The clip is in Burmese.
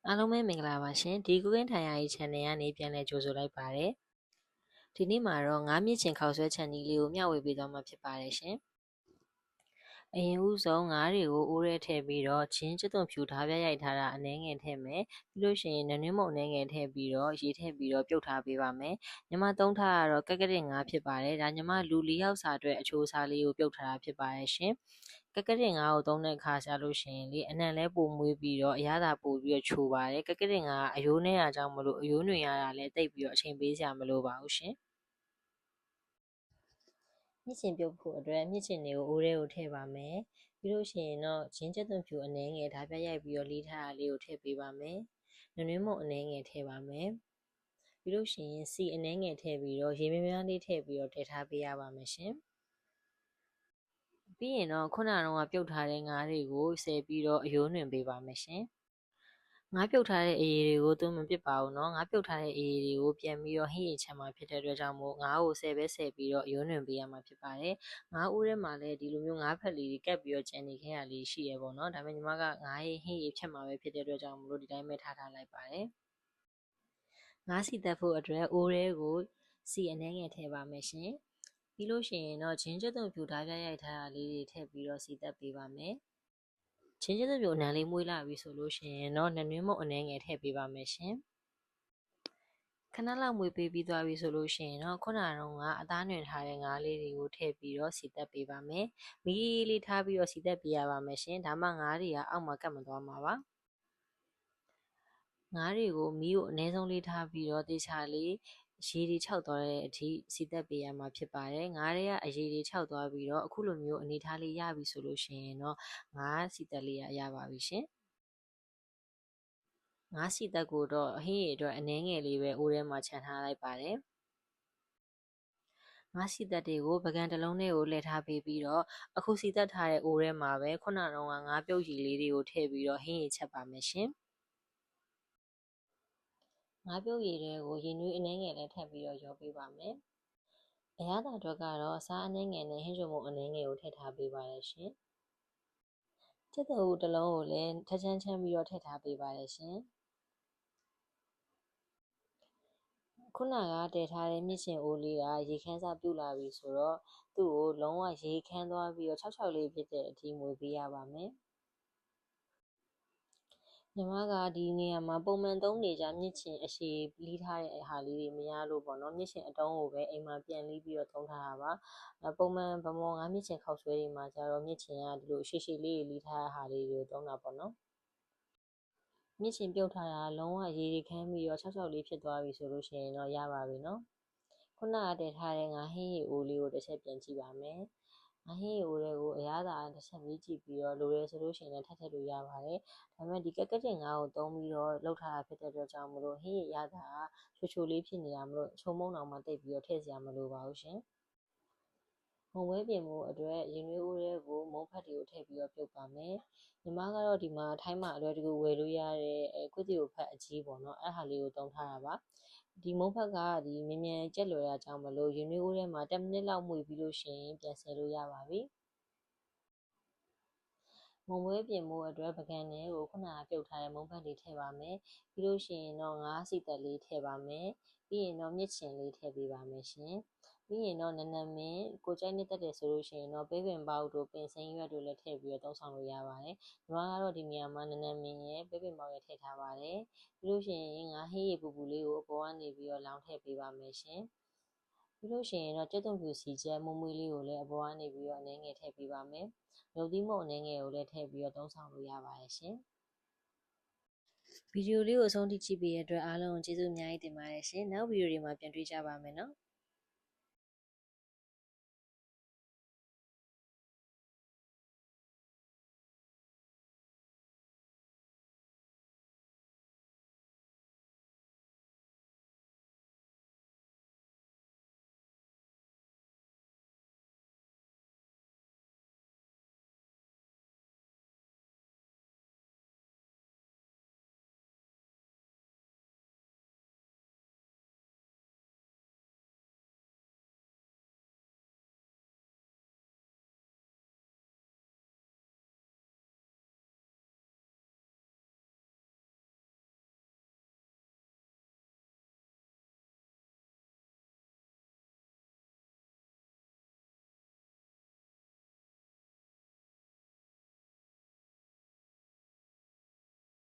အားလုံးပဲမင်္ဂလာပါရှင်ဒီကုကင်းထိုင်ရရေး channel ကနေပြန်လည်ကြိုဆိုလိုက်ပါတယ်ဒီနေ့မှာတော့ငါးမြင့်ချင်ခောက်ဆွဲချန်နီလေးကိုမျှဝေပေးသွားမှာဖြစ်ပါတယ်ရှင်အရင်ဦးဆုံးငါးတွေကိုအိုးထဲထည့်ပြီးတော့ချင်းကျွတ်သွန်ဖြူဓာပြရိုက်ထားတာအနည်းငယ်ထည့်မယ်ပြီးလို့ရှိရင်နနွင်းမုံအနည်းငယ်ထည့်ပြီးတော့ရေထည့်ပြီးတော့ပြုတ်ထားပေးပါမယ်ညီမသုံးထားကတော့ကက်ကရစ်ငါးဖြစ်ပါတယ်ဒါညီမလူ၄ယောက်စာအတွက်အချိုးစားလေးကိုပြုတ်ထားတာဖြစ်ပါတယ်ရှင်ကက်ကရစ်ငါးကိုသုံးတဲ့အခါရှာလို့ရှိရင်လေအနံလဲပိုမွေးပြီးတော့အရသာပိုပြီးတော့ချိုပါတယ်ကက်ကရစ်ငါးအယိုးနဲ့အားကြောင့်မလို့အယိုးနှွေရတာလည်းတိတ်ပြီးတော့အချိန်ပေးစရာမလိုပါဘူးရှင်မြင့်ချင်ပြုတ်ဖို့အတွက်မြင့်ချင်တွေကိုအိုးထဲကိုထည့်ပါမယ်ပြီးလို့ရှိရင်တော့ဂျင်းကျက်သွန်ဖြူအနည်းငယ်ဓာပြရိုက်ပြီးတော့လေးထားတာလေးကိုထည့်ပေးပါမယ်နွင်းမုံအနည်းငယ်ထည့်ပါမယ်ပြီးလို့ရှိရင်စီအနည်းငယ်ထည့်ပြီးတော့ရေများများလေးထည့်ပြီးတော့ထည့်ထားပေးရပါမယ်ရှင်ပြီးရင်တော့ခုနကတော့ပြုတ်ထားတဲ့ငါးတွေကိုဆယ်ပြီးတော့အယိုးနှွင်ပေးပါမယ်ရှင်ငါးပြုတ်ထားတဲ့အရည်တွေကိုသွင်းမပစ်ပါဘူးเนาะငါးပြုတ်ထားတဲ့အရည်တွေကိုပြန်ပြီးတော့ဟင်းရည်ချမ်းမှာဖြစ်တဲ့အတွက်ကြောင့်မို့ငါးကိုဆယ်ပြီးတော့အယိုးနှွင်ပေးရမှာဖြစ်ပါတယ်ငါးဦးထဲမှာလည်းဒီလိုမျိုးငါးဖက်လေးတွေကပ်ပြီးတော့ကျန်နေခဲ့ရလေးရှိရပေါ့เนาะဒါပေမဲ့ညီမကငါးရည်ဟင်းရည်ဖြတ်မှာပဲဖြစ်တဲ့အတွက်ကြောင့်မို့လို့ဒီတိုင်းပဲထားလိုက်ပါတယ်ငါးစီတက်ဖို့အတွက်အိုးထဲကိုစီအနှဲငယ်ထည့်ပါမယ်ရှင်ပြီးလို့ရှိရင်တော့ဂျင်းကျွတ်သွန်ဖြူဓာပြရိုက်ထားတာလေးတွေထည့်ပြီးတော့စီတက်ပေးပါမယ်ချင်းချင်းပြုံနန်းလေးမွေးလာပြီဆိုလို့ရှိရင်တော့နနွင်းမုံအနှဲငယ်ထည့်ပေးပါမယ်ရှင်ခဏလောက်မွေးပေးပြီးသွားပြီဆိုလို့ရှိရင်တော့ခုနကအသားနှွင်ထားတဲ့ငါးလေးတွေကိုထည့်ပြီးတော့စီတက်ပေးပါမယ်မီးလေးထားပြီးတော့စီတက်ပေးရပါမယ်ရှင်ဒါမှငါးတွေကအောက်မှာကပ်မသွားမှာပါငါးတွေကိုမီးကိုအနည်းဆုံးလေးထားပြီးတော့တေချာလေးရေတွေခြောက်သွားတဲ့အထိစီတက်ပေးရမှာဖြစ်ပါတယ်ငါးတွေကအရေတွေခြောက်သွားပြီးတော့အခုလိုမျိုးအနေထားလေးရပြီဆိုလို့ရှိရင်တော့ငါးစီတက်လေးရပါပြီရှင်ငါးစီတက်ကိုတော့အဟင်းရည်အတွက်အနည်းငယ်လေးပဲအိုးထဲမှာခြံထားလိုက်ပါတယ်ငါးစီတက်တွေကိုပကံတစ်လုံးထဲကိုလှည့်ထားပေးပြီးတော့အခုစီတက်ထားတဲ့အိုးထဲမှာပဲခုနကငါးပြုတ်ရည်လေးတွေကိုထည့်ပြီးတော့ဟင်းရည်ချက်ပါမယ်ရှင်ငါးပြုတ်ရည်တွေကိုရေနွေးအနည်းငယ်လေးထည့်ပြီးတော့ရောပေးပါမယ်အရသာအတွက်ကတော့အစားအနည်းငယ်နဲ့ဟင်းချိုမုံအနည်းငယ်ကိုထည့်ထားပေးပါရရှင်ကျက်သွန်ဦးတစ်လုံးကိုလည်းထချမ်းချမ်းပြီးတော့ထည့်ထားပေးပါရရှင်ခုနကတည်ထားတဲ့မြင့်ရှင်အိုးလေးကရေခမ်းစပြုတ်လာပြီဆိုတော့သူ့ကိုလုံးဝရေခမ်းသွားပြီးတော့၆လေးဖြစ်တဲ့အထိမွေပေးရပါမယ်ညီမကဒီနေရာမှာပုံမှန်သုံးနေကြမြင့်ချင်အရှည်လီးထားတဲ့ဟာလေးတွေမရလို့ပေါ့နော်မြင့်ချင်အတုံးကိုပဲအိမ်မှာပြန်လီးပြီးတော့သုံးထားတာပါပုံမှန်ဗမော်ငါမြင့်ချင်ခောက်ဆွဲတွေမှာကျတော့မြင့်ချင်ကဒီလိုရှည်ရှည်လေးလီးထားတဲ့ဟာလေးတွေကိုသုံးတာပေါ့နော်မြင့်ချင်ပြုတ်ထားတာလုံးဝရေခမ်းပြီးတော့၆လေးဖြစ်သွားပြီဆိုလို့ရှိရင်တော့ရပါပြီနော်ခုနကတည်ထားတဲ့ငါဟင်းရည်အိုးလေးကိုတစ်ချက်ပြန်ကြည့်ပါမယ်ငါဟင်းရည်အိုးလေးကိုအရသာတစ်ချက်မြည်ကြည့်ပြီးတော့လိုရဲဆိုလို့ရှိရင်လည်းထပ်ထည့်လို့ရပါတယ်ဒါပေမဲ့ဒီကက်ကက်တင်ငါးကိုသုံးပြီးတော့လှုပ်ထားတာဖြစ်တဲ့အတွက်ကြောင့်မလို့ဟင်းရည်ရတာချိုလေးဖြစ်နေတာမလို့ချုံမုံတော်မှတိတ်ပြီးတော့ထည့်စရာမလိုပါဘူးရှင်မုံဝဲပြင်မှုအတွက်ရေနွေးဦးရဲကိုမုံဖတ်တွေကိုထည့်ပြီးတော့ပြုတ်ပါမယ်ညီမကတော့ဒီမှာထိုင်းမှာအလွယ်တကူဝယ်လို့ရတဲ့ကွစ်တီကိုဖတ်အကြီးပေါ့နော်အဲ့ဟာလေးကိုသုံးထားတာပါဒီမုံဖက်ကဒီမြ мян ကြက်လွယ်ရကြောင်းမလို့ရေနွေးဦးထဲမှာ10မိနစ်လောက်မှုပြီးလို့ရှိရင်ပြန်ဆယ်လို့ရပါပြီမုံဝဲပြင်မှုအတွက်ပကံတွေကိုခုနကပြုတ်ထားတဲ့မုံဖက်လေးထည့်ပါမယ်ပြီးလို့ရှိရင်တော့ငါးစီတက်လေးထည့်ပါမယ်ပြီးရင်တော့မြစ်ချင်လေးထည့်ပေးပါမယ်ရှင်ပြီးရင်တော့နနမင်းကိုကြိုက်နေတတ်တယ်ဆိုလို့ရှိရင်တော့ပေးပင်ပေါက်တို့ပင်စိမ်းရွက်တို့လည်းထည့်ပြီးတော့သုံးဆောင်လို့ရပါတယ်ညီမကတော့ဒီနေရာမှာနနမင်းရဲ့ပေးပင်ပေါက်ရဲ့ထည့်ထားပါတယ်ပြီးလို့ရှိရင်ငါဟင်းရည်ပူပူလေးကိုအပေါ်ကနေပြီးတော့လောင်းထည့်ပေးပါမယ်ရှင်ပြီးလို့ရှိရင်တော့ကြက်သွန်ဖြူစီချက်မွေးမွေးလေးကိုလည်းအပေါ်ကနေပြီးတော့အနည်းငယ်ထည့်ပေးပါမယ်မြုပ်သီးမုံအနည်းငယ်ကိုလည်းထည့်ပြီးတော့သုံးဆောင်လို့ရပါတယ်ရှင်ဗီဒီယိုလေးကိုအဆုံးထိကြည့်ပေးတဲ့အတွက်အားလုံးကိုကျေးဇူးအများကြီးတင်ပါတယ်ရှင်နောက်ဗီဒီယိုတွေမှာပြန်တွေ့ကြပါမယ်နော်